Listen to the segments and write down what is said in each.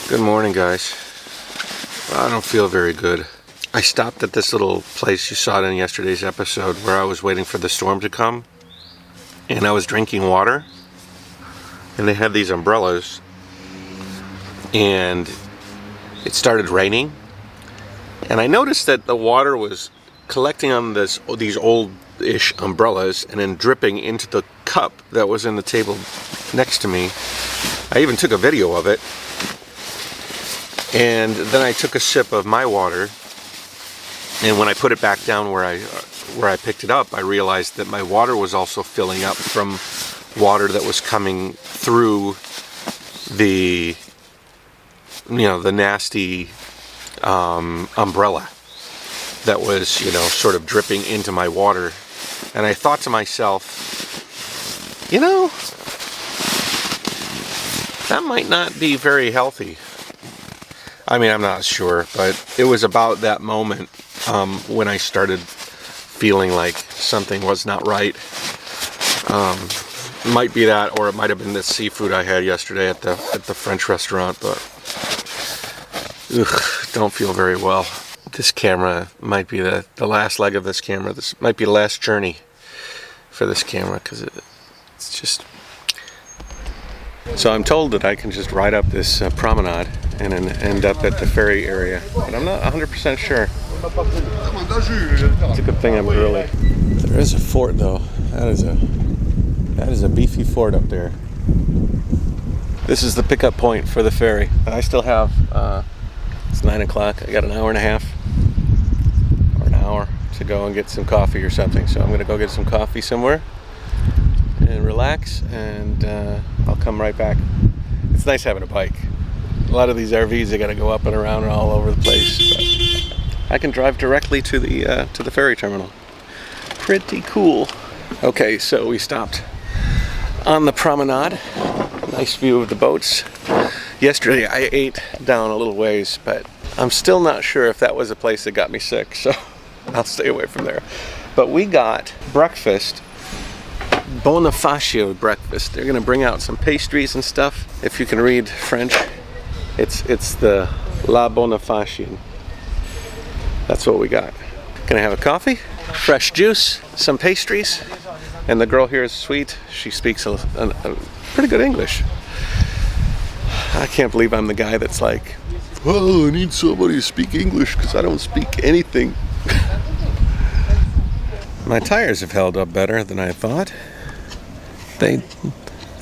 Good morning, guys. I don't feel very good. I stopped at this little place you saw it in yesterday's episode where I was waiting for the storm to come, and I was drinking water, and they had these umbrellas, and it started raining, and I noticed that the water was collecting on these old-ish umbrellas and then dripping into the cup that was in the table next to me. I even took a video of it. And then I took a sip of my water, and when I put it back down where I picked it up, I realized that my water was also filling up from water that was coming through the nasty umbrella that was, sort of dripping into my water. And I thought to myself, that might not be very healthy. I mean, I'm not sure, but it was about that moment when I started feeling like something was not right. Might be that, or it might have been the seafood I had yesterday at the French restaurant, but don't feel very well. This camera might be the last leg of this camera. This might be the last journey for this camera, because it's just... So I'm told that I can just ride up this promenade and then end up at the ferry area, but I'm not 100% sure. It's a good thing I'm early. There is a fort, though. That is a beefy fort up there. This is the pickup point for the ferry. I still have, it's 9 o'clock. I got an hour and a half, or an hour, to go and get some coffee or something. So I'm going to go get some coffee somewhere and relax, and I'll come right back. It's nice having a bike. A lot of these RVs, they got to go up and around and all over the place. But I can drive directly to the ferry terminal. Pretty cool. Okay, so we stopped on the promenade. Nice view of the boats. Yesterday I ate down a little ways, but I'm still not sure if that was a place that got me sick, so I'll stay away from there. But we got breakfast. Bonifacio breakfast. They're gonna bring out some pastries and stuff. If you can read French, it's the La Bonifacio. That's what we got. Gonna have a coffee, fresh juice, some pastries, and the girl here is sweet. She speaks a pretty good English. I can't believe I'm the guy that's like, well, I need somebody to speak English because I don't speak anything. My tires have held up better than I thought. They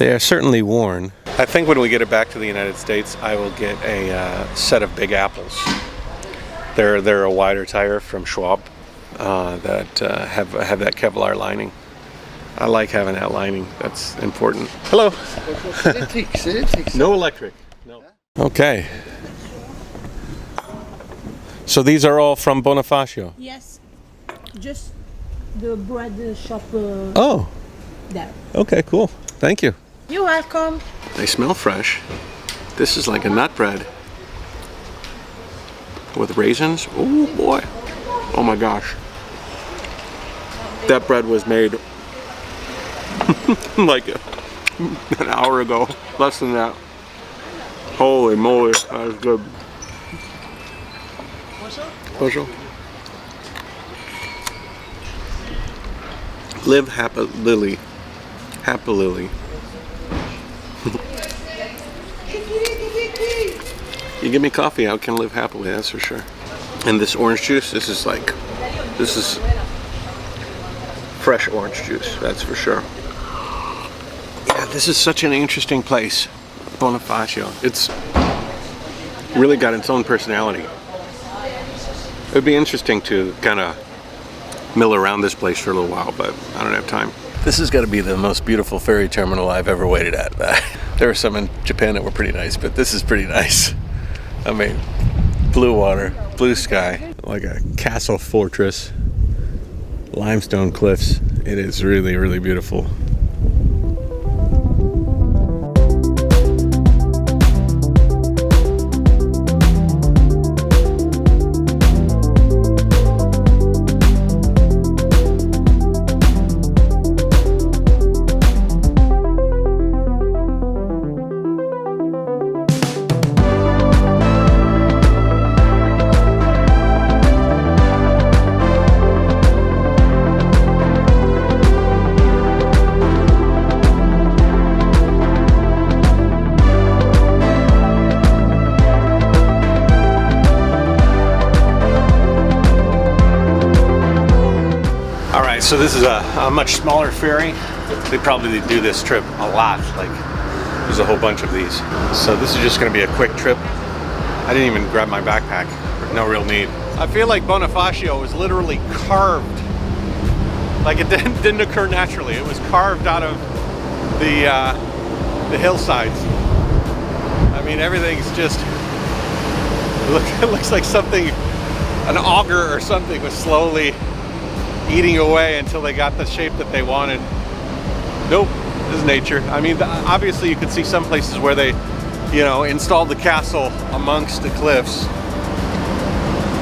are certainly worn. I think when we get it back to the United States, I will get a set of Big Apples. They're a wider tire from Schwab that have that Kevlar lining. I like having that lining. That's important. Hello. No electric. No. Okay. So these are all from Bonifacio? Yes. Just the bread shop. Oh. There. Okay, cool. Thank you. You're welcome. They smell fresh. This is like a nut bread with raisins. Oh boy. Oh my gosh. That bread was made like an hour ago. Less than that. Holy moly, that was good. Bonjour. Live happily. Happily. You give me coffee, I can live happily, that's for sure. And this orange juice, this is fresh orange juice, that's for sure. Yeah, this is such an interesting place, Bonifacio. It's really got its own personality. It would be interesting to kind of mill around this place for a little while, but I don't have time. This has got to be the most beautiful ferry terminal I've ever waited at. There were some in Japan that were pretty nice, but this is pretty nice. I mean, blue water, blue sky, like a castle fortress, limestone cliffs. It is really, really beautiful. So this is a much smaller ferry. They probably do this trip a lot. Like, there's a whole bunch of these. So this is just going to be a quick trip. I didn't even grab my backpack. No real need. I feel like Bonifacio was literally carved. Like, it didn't occur naturally. It was carved out of the hillsides. I mean, everything's just, it looks like something, an auger or something was slowly eating away until they got the shape that they wanted. Nope, this is nature. I mean, obviously you could see some places where they, you know, installed the castle amongst the cliffs,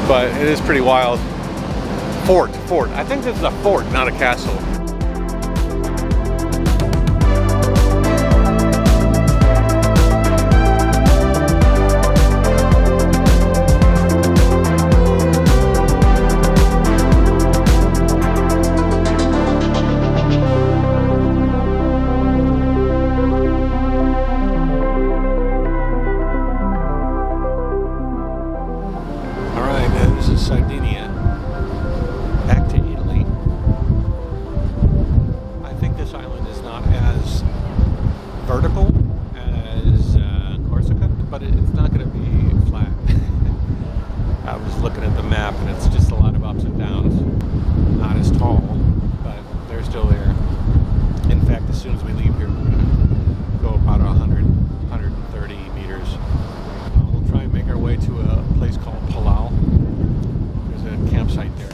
but it is pretty wild. Fort. I think this is a fort, not a castle. Sardinia, back to Italy. I think this island is not as vertical as Corsica, but it's not going to be flat. I was looking at the map and it's just a lot of ups and downs. Not as tall, but they're still there. In fact, as soon as we leave here, we're going to go about 100, 130 meters. We'll try and make our way to a place called Palau. Campsite there.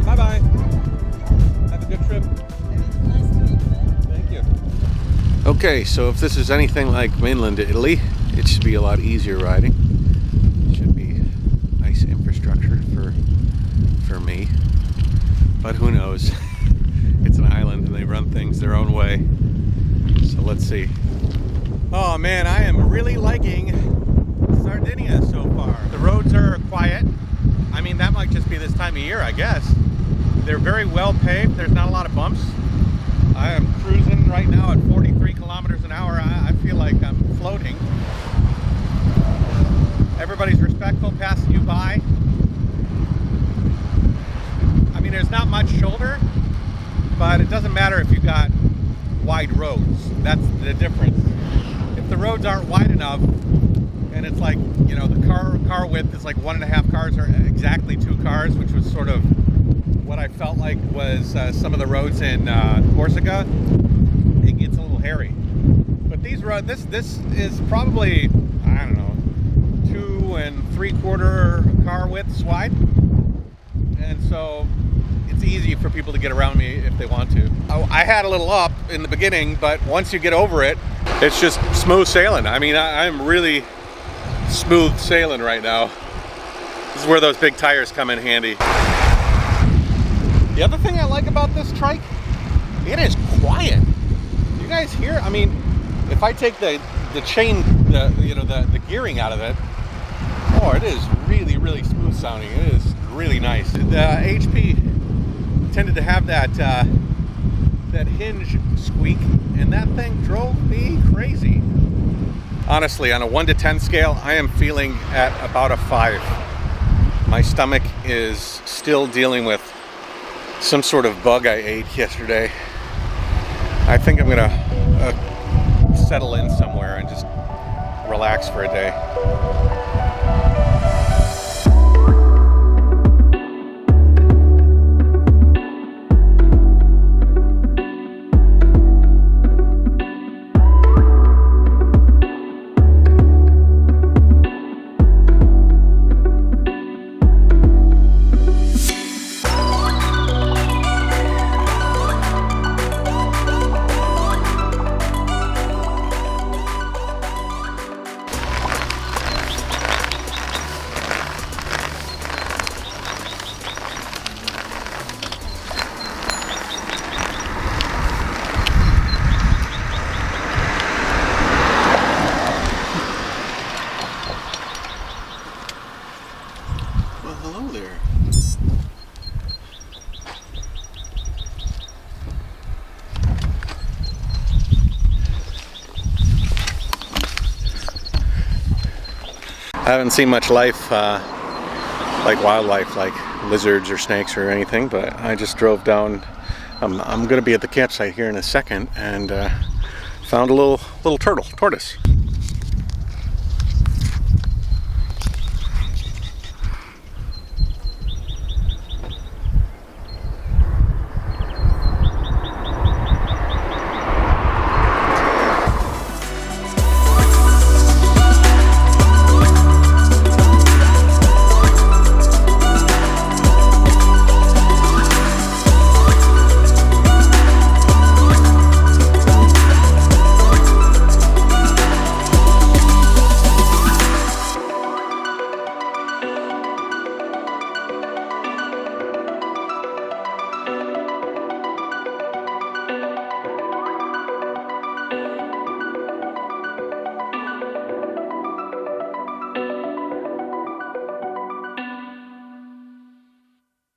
Bye-bye. Have a good trip. Thank you. Okay, so if this is anything like mainland Italy, it should be a lot easier riding. It should be nice infrastructure for me. But who knows? It's an island and they run things their own way. So let's see. Oh man, I am really liking Sardinia so far. The roads are quiet. I mean, that might just be this time of year, I guess. They're very well paved. There's not a lot of bumps. I am cruising right now at 43 kilometers an hour. I feel like I'm floating. Everybody's respectful, passing you by. I mean, there's not much shoulder, but it doesn't matter if you got wide roads. That's the difference. If the roads aren't wide enough, and it's like, you know, the car width is like 1.5 cars or exactly 2 cars, which was sort of what I felt like was some of the roads in Corsica, it gets a little hairy. But these roads, this is probably, I don't know, 2 3/4 car widths wide, and so it's easy for people to get around me if they want to. I had a little up in the beginning, but once you get over it, it's just smooth sailing. I mean, I'm really smooth sailing right now. This is where those big tires come in handy. The other thing I like about this trike, it is quiet. You guys hear? I mean, if I take the chain, the gearing out of it, oh, it is really, really smooth sounding. It is really nice. The HP tended to have that hinge squeak, and that thing drove me crazy. Honestly, on a 1 to 10 scale, I am feeling at about a 5. My stomach is still dealing with some sort of bug I ate yesterday. I think I'm gonna settle in somewhere and just relax for a day. haven't seen much life, like wildlife, like lizards or snakes or anything, but I just drove down. I'm going to be at the campsite here in a second, and found a little tortoise.